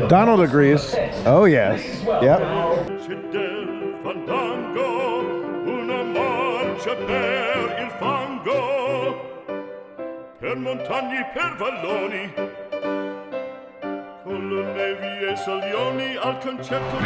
Donald agrees. Oh, yes. Yep. Per montagne, per valloni.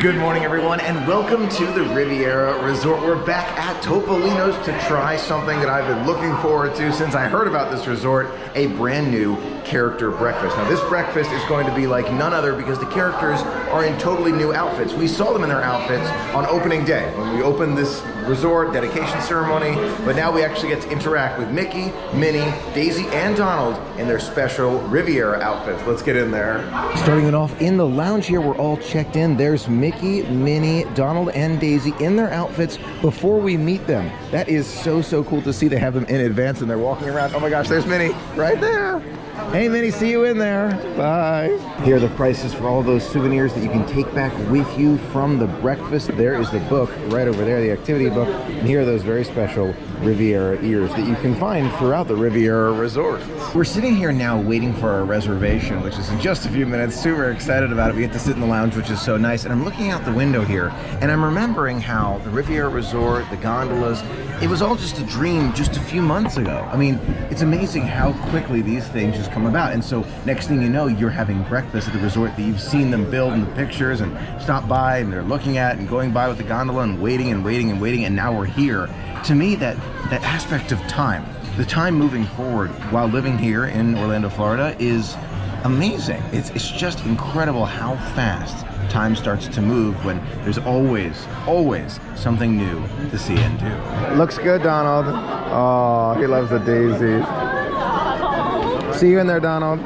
Good morning, everyone, and welcome to the Riviera Resort. We're back at Topolino's to try something that I've been looking forward to since I heard about this resort, a brand new character breakfast. Now, this breakfast is going to be like none other because the characters are in totally new outfits. We saw them in their outfits on opening day when we opened this resort dedication ceremony, but now we actually get to interact with Mickey, Minnie, Daisy, and Donald in their special Riviera outfits. Let's get in there. Starting it off in the lounge here, we're all checked in. There's Mickey, Minnie, Donald, and Daisy in their outfits before we meet them. That is so cool to see. They have them in advance and they're walking around. Oh my gosh, there's Minnie right there. Hey Minnie, see you in there. Bye. Here are the prices for all those souvenirs that you can take back with you from the breakfast. There is the book right over there, the activity book. And here are those very special Riviera ears that you can find throughout the Riviera Resort. We're sitting here now waiting for our reservation, which is in just a few minutes. Super excited about it. We get to sit in the lounge, which is so nice. And I'm looking out the window here and I'm remembering how the Riviera Resort, the gondolas, it was all just a dream just a few months ago. I mean, it's amazing how quickly these things just come about. And so next thing you know, you're having breakfast at the resort that you've seen them build in the pictures and stop by and they're looking at and going by with the gondola and waiting and waiting and waiting. And now we're here. To me, that aspect of time, the time moving forward while living here in Orlando, Florida is amazing. It's just incredible how fast time starts to move when there's always something new to see and do. Looks good, Donald. Oh, he loves the daisies. See you in there, Donald.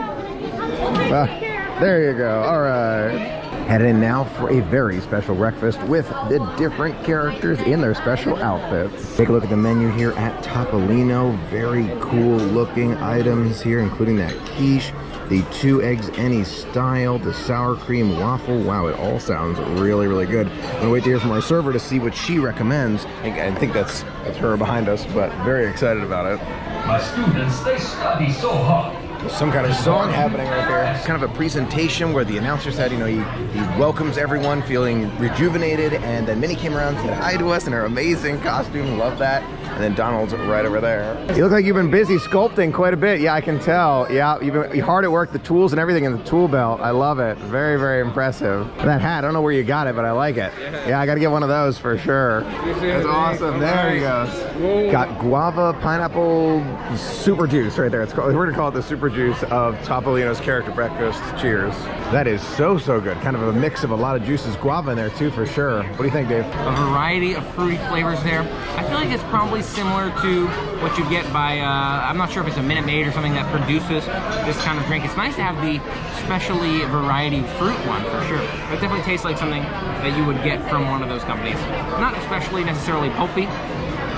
There you go. All right. Headed in now for a very special breakfast with the different characters in their special outfits. Take a look at the menu here at Topolino. Very cool looking items here, including that quiche, the 2 eggs any style, the sour cream waffle. Wow, it all sounds really good. I'm gonna wait to hear from our server to see what she recommends. I think that's her behind us, but very excited about it. My students, they study so hard. Some kind of song happening right there. Kind of a presentation where the announcer said, you know, he welcomes everyone feeling rejuvenated, and then Minnie came around and said hi to us in her amazing costume. Love that. And then Donald's right over there. You look like you've been busy sculpting quite a bit. Yeah, I can tell. Yeah, you've been hard at work. The tools and everything in the tool belt. I love it. Very impressive. That hat, I don't know where you got it, but I like it. Yeah, I got to get one of those for sure. That's awesome. There he goes. Got guava, pineapple, super juice right there. It's called, we're going to call it the super juice of Topolino's character breakfast. Cheers. That is so good. Kind of a mix of a lot of juices. Guava in there too, for sure. What do you think, Dave? A variety of fruity flavors there. I feel like it's probably similar to what you get by, I'm not sure if it's a Minute Maid or something that produces this kind of drink. It's nice to have the specially variety fruit one for sure. It definitely tastes like something that you would get from one of those companies. Not especially necessarily pulpy,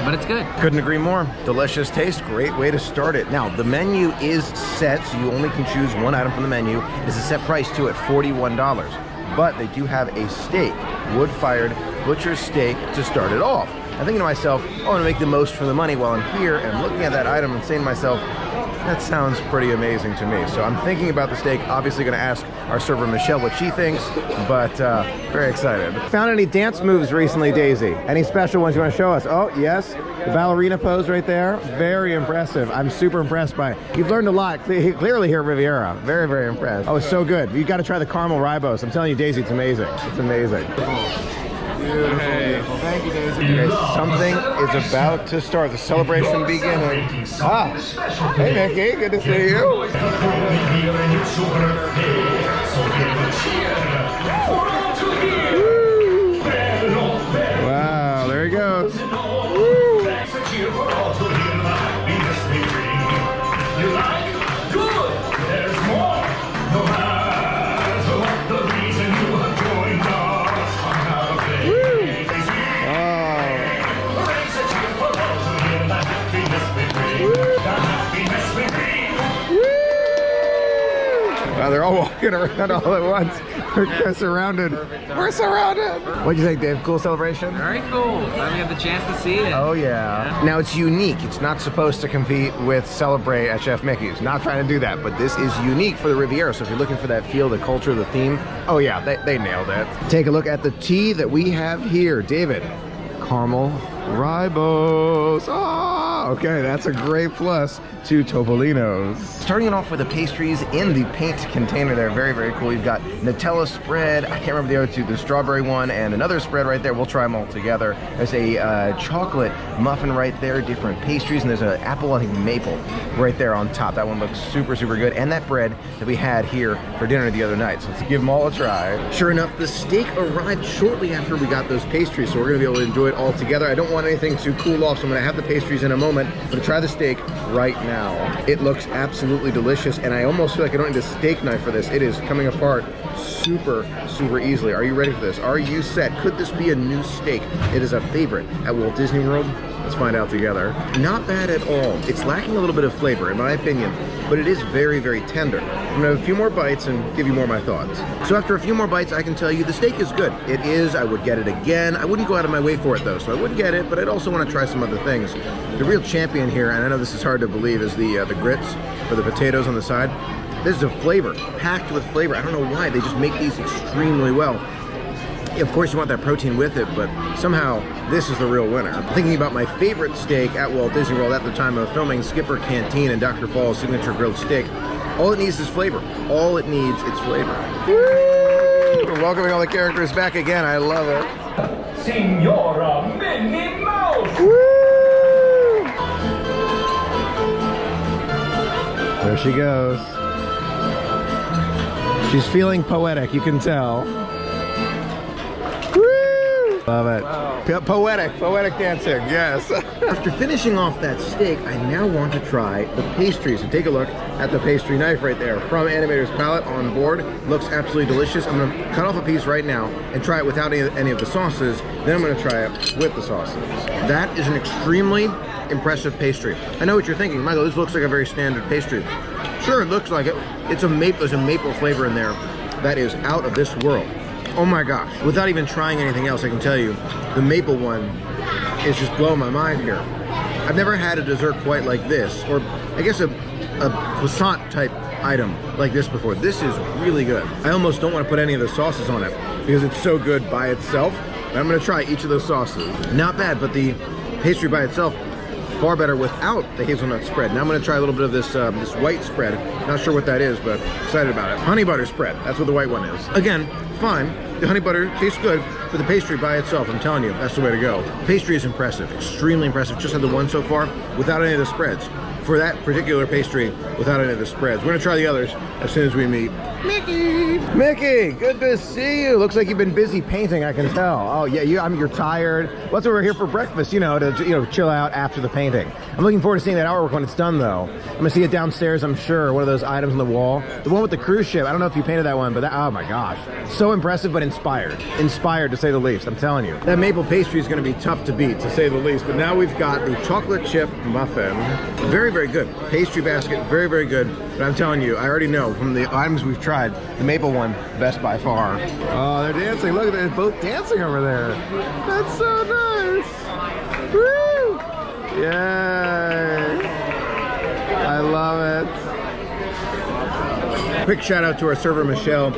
but it's good. Couldn't agree more. Delicious taste, great way to start it. Now, the menu is set, so you only can choose one item from the menu. It's a set price too at $41. But they do have a steak, wood-fired butcher's steak to start it off. I'm thinking to myself, I want to make the most from the money while I'm here, and I'm looking at that item and saying to myself, that sounds pretty amazing to me. So I'm thinking about the steak, obviously going to ask our server Michelle what she thinks, but very excited. Found any dance moves recently, Daisy? Any special ones you want to show us? Oh, yes, the ballerina pose right there. Very impressive. I'm super impressed by it. You've learned a lot clearly here at Riviera. Very impressed. Oh, it's so good. You've got to try the caramel ribos. I'm telling you, Daisy, it's amazing. It's amazing. Beautiful. Thank you, Daisy. Okay, something is about to start. The celebration beginning. Hey, Mickey. Good to see you. Wow, there he goes. Wow, they're They're all walking around all at once. We're surrounded. We're surrounded. What'd you think, Dave? Cool celebration? Very cool. Glad we had the chance to see it. Oh, yeah. Now, it's unique. It's not supposed to compete with Celebrate at Chef Mickey's. Not trying to do that, but this is unique for the Riviera. So if you're looking for that feel, the culture, the theme, oh, yeah, they nailed it. Take a look at the tea that we have here. David, caramel ribose. Oh, okay, that's a great plus to Topolino's. Starting it off with the pastries in the paint container there, very, very cool. You've got Nutella spread, I can't remember the other two, the strawberry one, and another spread right there. We'll try them all together. There's a chocolate muffin right there, different pastries, and there's an apple, I think maple, right there on top. That one looks super, super good. And that bread that we had here for dinner the other night. So let's give them all a try. Sure enough, the steak arrived shortly after we got those pastries, so we're gonna be able to enjoy it all together. I don't want anything to cool off, so I'm gonna have the pastries in a moment. I'm gonna try the steak right now. It looks absolutely delicious, and I almost feel like I don't need a steak knife for this. It is coming apart super, super easily. Are you ready for this? Are you set? Could this be a new steak? It is a favorite at Walt Disney World. Let's find out together. Not bad at all. It's lacking a little bit of flavor, in my opinion, but it is very, very tender. I'm gonna have a few more bites and give you more of my thoughts. So after a few more bites, I can tell you the steak is good. It is. I would get it again. I wouldn't go out of my way for it though, so I wouldn't get it, but I'd also want to try some other things. The real champion here, and I know this is hard to believe, is the grits or the potatoes on the side. This is a flavor, packed with flavor. I don't know why, they just make these extremely well. Of course you want that protein with it, but somehow this is the real winner. Thinking about my favorite steak at Walt Disney World at the time of filming, Skipper Canteen and Dr. Fall's signature grilled steak, all it needs is flavor. All it needs is flavor. Woo! We're welcoming all the characters back again. I love it. Signora Minnie Mouse! Woo! There she goes. She's feeling poetic, you can tell. Love it. Wow. Poetic dancing, yes. After finishing off that steak, I now want to try the pastries. So take a look at the pastry knife right there from Animator's Palette on board. Looks absolutely delicious. I'm gonna cut off a piece right now and try it without any of the sauces. Then I'm gonna try it with the sauces. That is an extremely impressive pastry. I know what you're thinking, Michael, this looks like a very standard pastry. Sure, it looks like it. There's a maple flavor in there that is out of this world. Oh my gosh, without even trying anything else, I can tell you, the maple one is just blowing my mind here. I've never had a dessert quite like this, or I guess a croissant type item like this before. This is really good. I almost don't want to put any of the sauces on it because it's so good by itself. But I'm gonna try each of those sauces. Not bad, but the pastry by itself, far better without the hazelnut spread. Now I'm gonna try a little bit of this this white spread. Not sure what that is, but excited about it. Honey butter spread, that's what the white one is. Again, fine. The honey butter tastes good, but the pastry by itself, I'm telling you, that's the way to go. Pastry is impressive, extremely impressive. Just had the one so far without any of the spreads. For that particular pastry, without any of the spreads. We're gonna try the others as soon as we meet Mickey. Mickey, good to see you. Looks like you've been busy painting, I can tell. Oh yeah, you're tired. Well, that's why we're here for breakfast, to chill out after the painting. I'm looking forward to seeing that artwork when it's done though. I'm gonna see it downstairs, I'm sure. One of those items on the wall. The one with the cruise ship. I don't know if you painted that one, but oh my gosh. So impressive, but inspired. Inspired to say the least, I'm telling you. That maple pastry is gonna be tough to beat, to say the least, but now we've got the chocolate chip muffin. Very, very good. Pastry basket, very, very good. But I'm telling you, I already know from the items we've tried, the maple one, best by far. Oh, they're dancing. Look at that, both dancing over there. That's so nice. Woo! Yay! I love it. Quick shout out to our server, Michelle.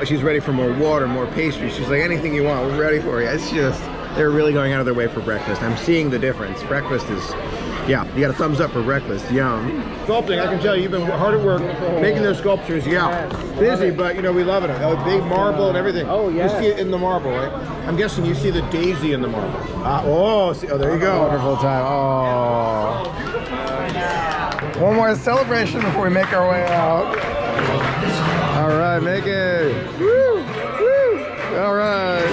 She's ready for more water, more pastry. She's like, anything you want, we're ready for you. It's just, they're really going out of their way for breakfast. I'm seeing the difference. Breakfast is, yeah, you got a thumbs up for breakfast. Yum. Sculpting, I can tell you, you've been hard at work making those sculptures. Yeah, busy, but we love it. A big marble and everything. Oh yeah. You see it in the marble, right? I'm guessing you see the daisy in the marble. Oh, there you go. Wonderful time. Oh. One more celebration before we make our way out. All right, make it. Woo, woo. All right.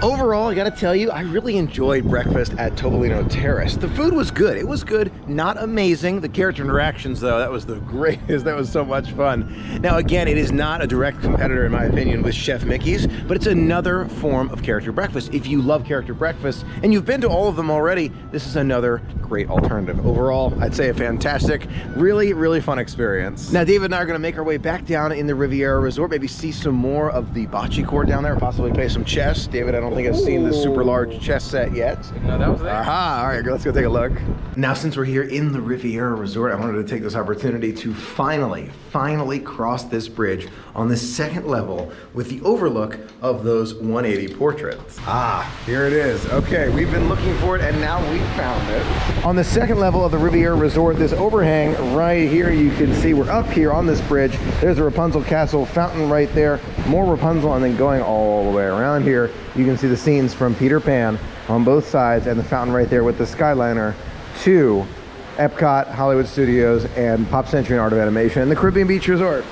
Overall, I gotta tell you, I really enjoyed breakfast at Topolino Terrace. The food was good. It was good, not amazing. The character interactions, though, that was the greatest. That was so much fun. Now, again, it is not a direct competitor, in my opinion, with Chef Mickey's, but it's another form of character breakfast. If you love character breakfast, and you've been to all of them already, this is another great alternative. Overall, I'd say a fantastic, really, really fun experience. Now, David and I are gonna make our way back down in the Riviera Resort, maybe see some more of the bocce court down there, possibly play some chess. David, I don't think I've seen the super large chess set yet. No, that was there. Aha, all right, let's go take a look. Now, since we're here in the Riviera Resort, I wanted to take this opportunity to finally cross this bridge on the second level with the overlook of those 180 portraits. Ah, here it is. Okay, we've been looking for it and now we found it. On the second level of the Riviera Resort, this overhang right here, you can see we're up here on this bridge. There's a Rapunzel Castle fountain right there, more Rapunzel, and then going all the way around here, you can see the scenes from Peter Pan on both sides and the fountain right there with the Skyliner to Epcot, Hollywood Studios, and Pop Century and Art of Animation, and the Caribbean Beach Resort.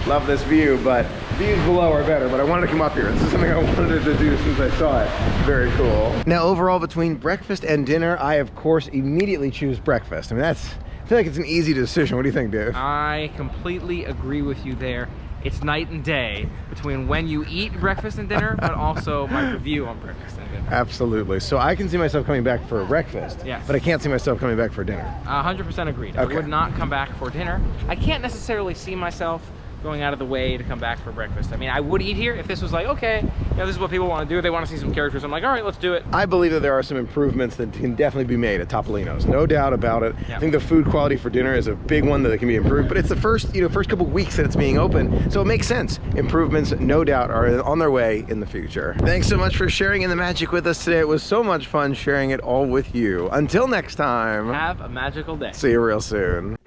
Love this view, but views below are better, but I wanted to come up here. This is something I wanted to do since I saw it. Very cool. Now, overall, between breakfast and dinner, I, of course, immediately choose breakfast. I mean, I feel like it's an easy decision. What do you think, Dave? I completely agree with you there. It's night and day between when you eat breakfast and dinner, but also my review on breakfast and dinner. Absolutely. So I can see myself coming back for breakfast, yes, but I can't see myself coming back for dinner. 100% agreed. Okay. I would not come back for dinner. I can't necessarily see myself going out of the way to come back for breakfast. I mean, I would eat here if this was like, okay, you know, this is what people want to do. They want to see some characters. I'm like, all right, let's do it. I believe that there are some improvements that can definitely be made at Topolino's. No doubt about it. Yeah. I think the food quality for dinner is a big one that can be improved, but it's the first couple weeks that it's being open, so it makes sense. Improvements, no doubt, are on their way in the future. Thanks so much for sharing in the magic with us today. It was so much fun sharing it all with you. Until next time. Have a magical day. See you real soon.